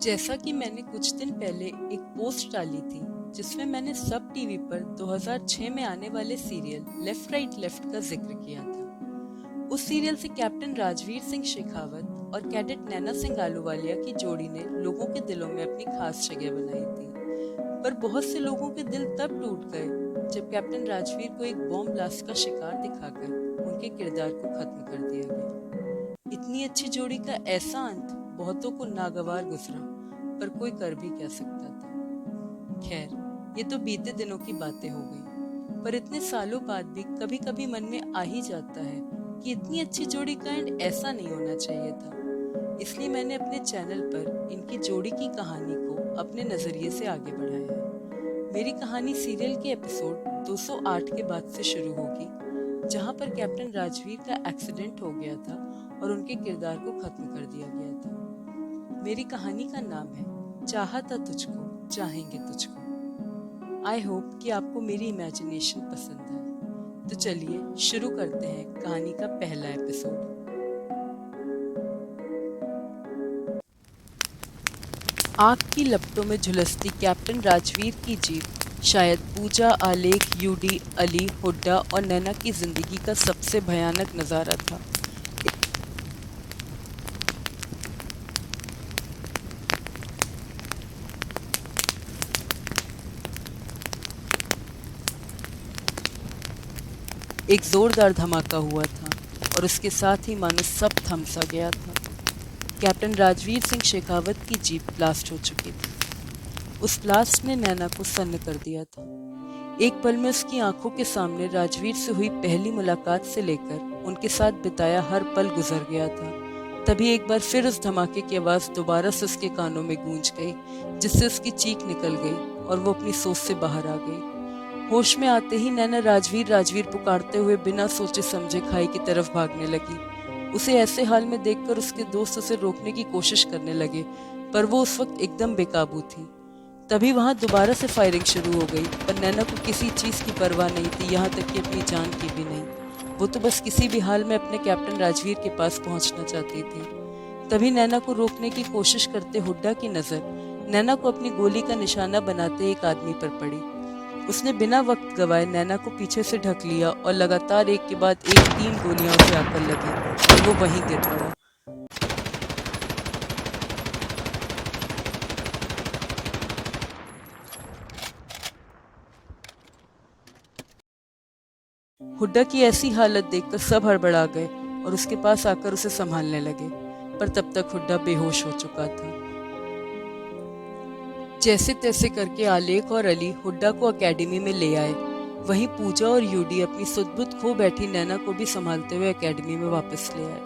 जैसा कि मैंने कुछ दिन पहले एक पोस्ट डाली थी जिसमें मैंने सब टीवी पर 2006 में आने वाले सीरियल लेफ्ट राइट लेफ्ट का जिक्र किया था। उस सीरियल से कैप्टन राजवीर सिंह शेखावत और कैडेट नैना सिंह आलूवालिया की जोड़ी ने लोगों के दिलों में अपनी खास जगह बनाई थी। पर बहुत से लोगों के दिल तब टूट गए जब कैप्टन राजवीर को एक बॉम्ब ब्लास्ट का शिकार दिखाकर उनके किरदार को खत्म कर दिया गया। इतनी अच्छी जोड़ी का ऐसा अंत बहुतों को नागवार गुजरा, पर कोई कर भी क्या सकता था। खैर, ये तो बीते दिनों की बातें हो गई, पर इतने सालों बाद भी कभी कभी मन में आ ही जाता है कि इतनी अच्छी जोड़ी का एंड ऐसा नहीं होना चाहिए था। इसलिए मैंने अपने चैनल पर इनकी जोड़ी की कहानी को अपने नजरिए से आगे बढ़ाया है। मेरी कहानी सीरियल के एपिसोड 208 के बाद से शुरू होगी, जहां पर कैप्टन राजवीर का एक्सीडेंट हो गया था और उनके किरदार को खत्म कर दिया गया था। मेरी कहानी का नाम है चाहा था तुझको, चाहेंगे तुझको। आई होप कि आपको मेरी इमेजिनेशन पसंद है। तो चलिए शुरू करते हैं कहानी का पहला एपिसोड। आग की लपटों में झुलसती कैप्टन राजवीर की जीप शायद पूजा, आलेख, यूडी, अली, हुड्डा और नैना की जिंदगी का सबसे भयानक नजारा था। एक जोरदार धमाका हुआ था और उसके साथ ही मानो सब थम सा गया था। कैप्टन राजवीर सिंह शेखावत की जीप ब्लास्ट हो चुकी थी। उस ब्लास्ट ने नैना को सन्न कर दिया था। एक पल में उसकी आंखों के सामने राजवीर से हुई पहली मुलाकात से लेकर उनके साथ बिताया हर पल गुजर गया था। तभी एक बार फिर उस धमाके की आवाज दोबारा से उसके कानों में गूंज गई, जिससे उसकी चीख निकल गई और वो अपनी सोच से बाहर आ गई। होश में आते ही नैना राजवीर राजवीर पुकारते हुए बिना सोचे समझे खाई की तरफ भागने लगी। उसे ऐसे हाल में देखकर उसके दोस्त उसे रोकने की कोशिश करने लगे, पर वो उस वक्त एकदम बेकाबू थी। तभी वहां दोबारा से फायरिंग शुरू हो गई, पर नैना को किसी चीज की परवाह नहीं थी, यहाँ तक कि अपनी जान की भी नहीं। वो तो बस किसी भी हाल में अपने कैप्टन राजवीर के पास पहुंचना चाहती थी। तभी नैना को रोकने की कोशिश करते हुड्डा की नजर नैना को अपनी गोली का निशाना बनाते एक आदमी पर पड़ी। उसने बिना वक्त गवाए नैना को पीछे से ढक लिया और लगातार एक के बाद एक 3 गोलियां उसे आकर लगी और वो वहीं गिर पड़ा। हुड्डा की ऐसी हालत देखकर सब हड़बड़ा गए और उसके पास आकर उसे संभालने लगे, पर तब तक हुड्डा बेहोश हो चुका था। जैसे तैसे करके आलेख और अली हुड्डा को एकेडमी में ले आए। वहीं पूजा और यूडी अपनी सुध-बुध खो बैठी नैना को भी संभालते हुए एकेडमी में वापस ले आए।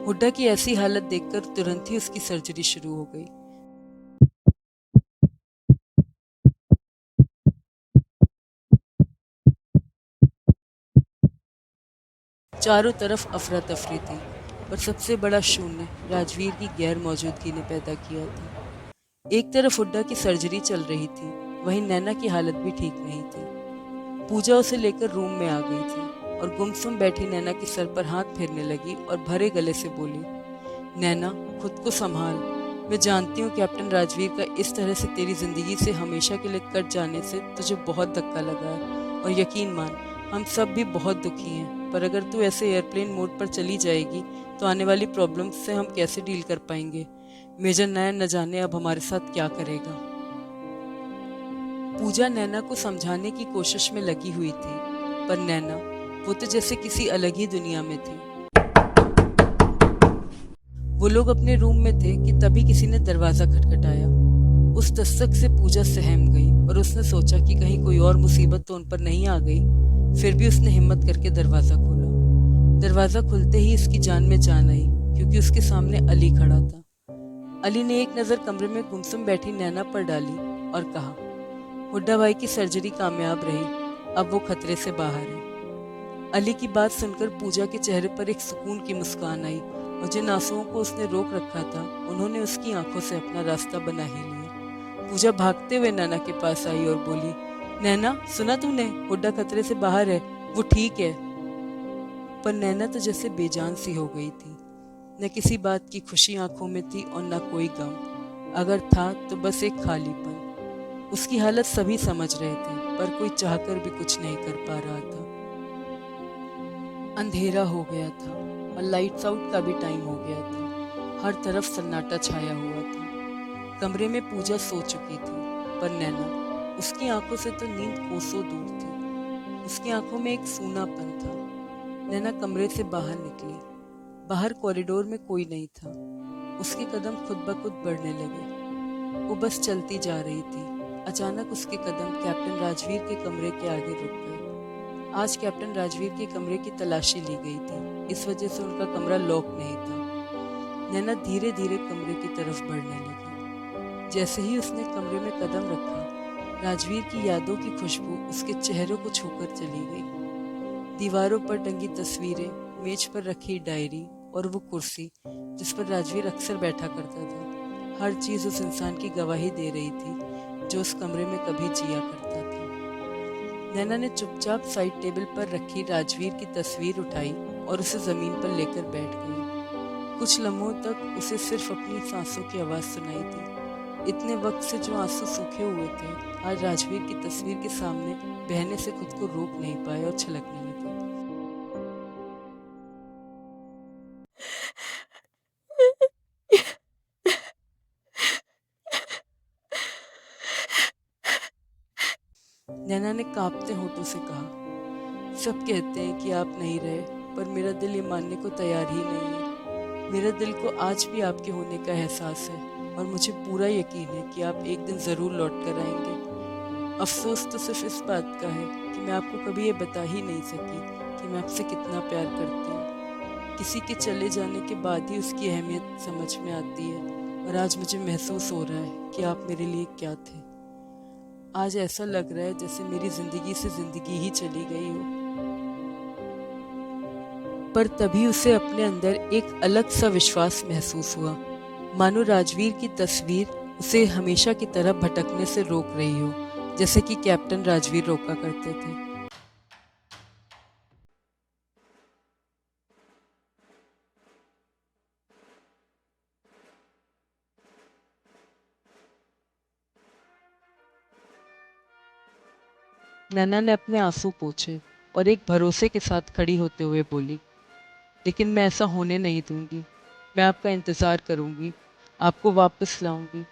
हुड्डा की ऐसी हालत देखकर तुरंत ही उसकी सर्जरी शुरू हो गई। चारों तरफ अफरा तफरी थी, पर सबसे बड़ा शून्य राजवीर की गैर मौजूदगी ने पैदा किया था। एक तरफ हुड्डा की सर्जरी चल रही थी, वहीं नैना की हालत भी ठीक नहीं थी। पूजा उसे लेकर रूम में आ गई थी और गुमसुम बैठी नैना के सर पर हाथ फेरने लगी और भरे गले से बोली, नैना, खुद को संभाल। मैं जानती हूँ कैप्टन राजवीर का इस तरह से तेरी जिंदगी से हमेशा के लिए कट जाने से तुझे बहुत धक्का लगा है, और यकीन मान, हम सब भी बहुत दुखी हैं। पर अगर तू ऐसे एयरप्लेन मोड पर चली जाएगी तो आने वाली प्रॉब्लम्स से हम कैसे डील कर पाएंगे। मेजर नायन न जाने अब हमारे साथ क्या करेगा। पूजा नैना को समझाने की कोशिश में लगी हुई थी, पर नैना, वो तो जैसे किसी अलग ही दुनिया में थी। वो लोग अपने रूम में थे कि तभी किसी ने दरवाजा खटखटाया। उस दस्तक से पूजा सहम गई और उसने सोचा कि कहीं कोई और मुसीबत तो उन पर नहीं आ गई। फिर भी उसने हिम्मत करके दरवाजा खोला। दरवाजा खुलते ही इसकी जान में जान आई, क्योंकि उसके सामने अली खड़ा था। अली ने एक नजर कमरे में गुमसुम बैठी नैना पर डाली और कहा, हुड्डा भाई की सर्जरी कामयाब रही, अब वो खतरे से बाहर है। अली की बात सुनकर पूजा के चेहरे पर एक सुकून की मुस्कान आई और जिन आंसुओं को उसने रोक रखा था उन्होंने उसकी आंखों से अपना रास्ता बना ही लिया। पूजा भागते हुए नैना के पास आई और बोली, नैना, सुना तूने? हुड्डा खतरे से बाहर है, वो ठीक है। पर नैना तो जैसे बेजान सी हो गई थी। न किसी बात की खुशी आंखों में थी और न कोई गम। अगर था तो बस एक खालीपन। उसकी हालत सभी समझ रहे थे, पर कोई चाहकर भी कुछ नहीं कर पा रहा था। अंधेरा हो गया था और लाइट्स आउट का भी टाइम हो गया था। हर तरफ सन्नाटा छाया हुआ था। कमरे में पूजा सो चुकी थी, पर नैना, उसकी आंखों से तो नींद कोसों दूर थी। उसकी आंखों में एक सूनापन था। नैना कमरे से बाहर निकली। बाहर कॉरिडोर में कोई नहीं था। उसके कदम खुद ब खुद बढ़ने लगे। वो बस चलती जा रही थी। अचानक उसके कदम कैप्टन राजवीर के कमरे के आगे रुक गए। आज कैप्टन राजवीर के कमरे की तलाशी ली गई थी, इस वजह से उनका कमरा लॉक नहीं था। नैना धीरे धीरे कमरे की तरफ बढ़ने लगी। जैसे ही उसने कमरे में कदम रखा, राजवीर की यादों की खुशबू उसके चेहरे को छूकर चली गई। दीवारों पर टंगी तस्वीरें, मेज पर रखी डायरी और वो कुर्सी जिस पर राजवीर अक्सर बैठा करता था, हर चीज उस इंसान की गवाही दे रही थी जो उस कमरे में कभी जिया करता था। नैना ने चुपचाप साइड टेबल पर रखी राजवीर की तस्वीर उठाई और उसे जमीन पर लेकर बैठ गई। कुछ लम्हों तक उसे सिर्फ अपनी सांसों की आवाज सुनाई दी। इतने वक्त से जो आंसू सूखे हुए थे, आज राजवीर की तस्वीर के सामने बहने से खुद को रोक नहीं पाए और छलकने लगे। नैना ने कांपते होठों से कहा, सब कहते हैं कि आप नहीं रहे, पर मेरा दिल ये मानने को तैयार ही नहीं है। मेरा दिल को आज भी आपके होने का एहसास है और मुझे पूरा यकीन है कि आप एक दिन ज़रूर लौट कर आएंगे। अफसोस तो सिर्फ इस बात का है कि मैं आपको कभी ये बता ही नहीं सकी कि मैं आपसे कितना प्यार करती हूँ। किसी के चले जाने के बाद ही उसकी अहमियत समझ में आती है और आज मुझे महसूस हो रहा है कि आप मेरे लिए क्या थे। आज ऐसा लग रहा है जैसे मेरी जिंदगी से जिंदगी ही चली गई हो। पर तभी उसे अपने अंदर एक अलग सा विश्वास महसूस हुआ, मानो राजवीर की तस्वीर उसे हमेशा की तरह भटकने से रोक रही हो, जैसे कि कैप्टन राजवीर रोका करते थे। नैना ने अपने आंसू पोंछे और एक भरोसे के साथ खड़ी होते हुए बोली, लेकिन मैं ऐसा होने नहीं दूंगी। मैं आपका इंतज़ार करूंगी, आपको वापस लाऊंगी।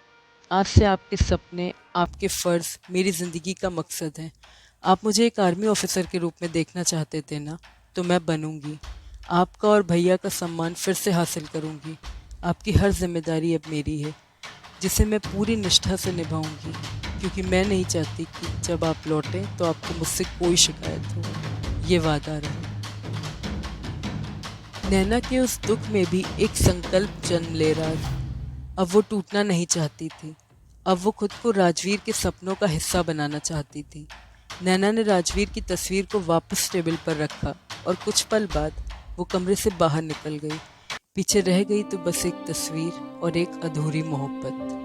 आज से आपके सपने, आपके फ़र्ज़ मेरी ज़िंदगी का मकसद हैं। आप मुझे एक आर्मी ऑफिसर के रूप में देखना चाहते थे ना, तो मैं बनूंगी। आपका और भैया का सम्मान फिर से हासिल करूंगी। आपकी हर जिम्मेदारी अब मेरी है, जिसे मैं पूरी निष्ठा से निभाऊंगी, क्योंकि मैं नहीं चाहती कि जब आप लौटें तो आपको मुझसे कोई शिकायत हो। ये वादा रहा। नैना के उस दुख में भी एक संकल्प जन्म ले रहा था। अब वो टूटना नहीं चाहती थी। अब वो खुद को राजवीर के सपनों का हिस्सा बनाना चाहती थी। नैना ने राजवीर की तस्वीर को वापस टेबल पर रखा और कुछ पल बाद वो कमरे से बाहर निकल गई। पीछे रह गई तो बस एक तस्वीर और एक अधूरी मोहब्बत।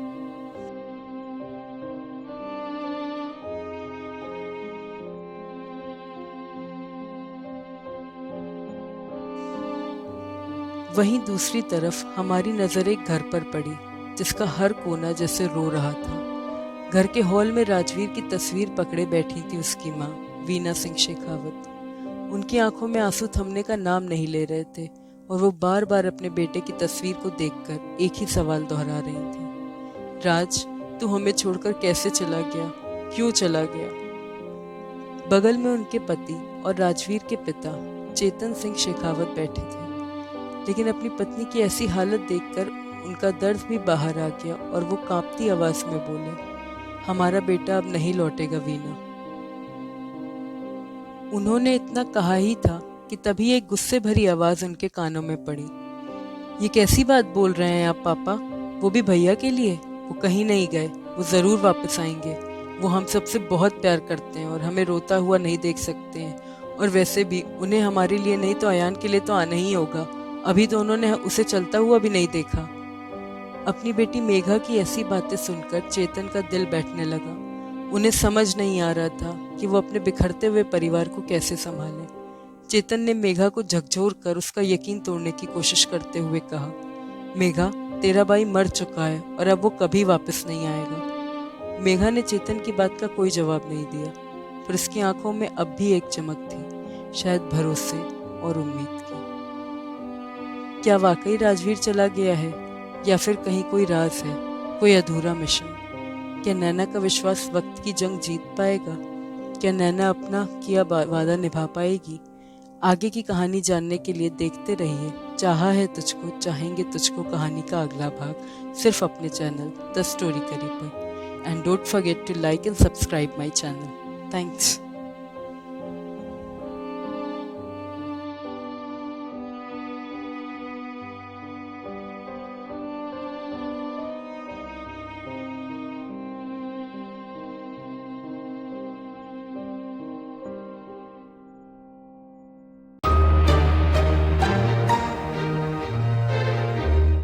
वहीं दूसरी तरफ हमारी नजर एक घर पर पड़ी, जिसका हर कोना जैसे रो रहा था। घर के हॉल में राजवीर की तस्वीर पकड़े बैठी थी उसकी माँ, वीना सिंह शेखावत। उनकी आंखों में आंसू थमने का नाम नहीं ले रहे थे और वो बार बार अपने बेटे की तस्वीर को देखकर एक ही सवाल दोहरा रही थी, राज, तू हमें छोड़कर कैसे चला गया? क्यों चला गया? बगल में उनके पति और राजवीर के पिता चेतन सिंह शेखावत बैठे थे, लेकिन अपनी पत्नी की ऐसी हालत देखकर उनका दर्द भी बाहर आ गया और वो कांपती आवाज में बोले, हमारा बेटा अब नहीं लौटेगा वीना। उन्होंने इतना कहा ही था कि तभी एक गुस्से भरी आवाज उनके कानों में पड़ी, ये कैसी बात बोल रहे हैं आप पापा? वो भी भैया के लिए? वो कहीं नहीं गए, वो जरूर वापस आएंगे। वो हम सबसे बहुत प्यार करते हैं और हमें रोता हुआ नहीं देख सकते हैं। और वैसे भी उन्हें हमारे लिए नहीं तो अयान के लिए तो आना ही होगा। अभी तो उन्होंने उसे चलता हुआ भी नहीं देखा। अपनी बेटी मेघा की ऐसी बातें सुनकर चेतन का दिल बैठने लगा। उन्हें समझ नहीं आ रहा था कि वो अपने बिखरते हुए परिवार को कैसे संभाले। चेतन ने मेघा को झकझोर कर उसका यकीन तोड़ने की कोशिश करते हुए कहा, मेघा, तेरा भाई मर चुका है और अब वो कभी वापस नहीं आएगा। मेघा ने चेतन की बात का कोई जवाब नहीं दिया, पर उसकी आंखों में अब भी एक चमक थी, शायद भरोसे और उम्मीद की। क्या वाकई राजवीर चला गया है, या फिर कहीं कोई राज है, कोई अधूरा मिशन? क्या नैना का विश्वास वक्त की जंग जीत पाएगा? क्या नैना अपना किया वादा निभा पाएगी? आगे की कहानी जानने के लिए देखते रहिए चाहा है तुझको, चाहेंगे तुझको कहानी का अगला भाग, सिर्फ अपने चैनल द स्टोरी करी पर। And don't forget to like and subscribe my channel. Thanks.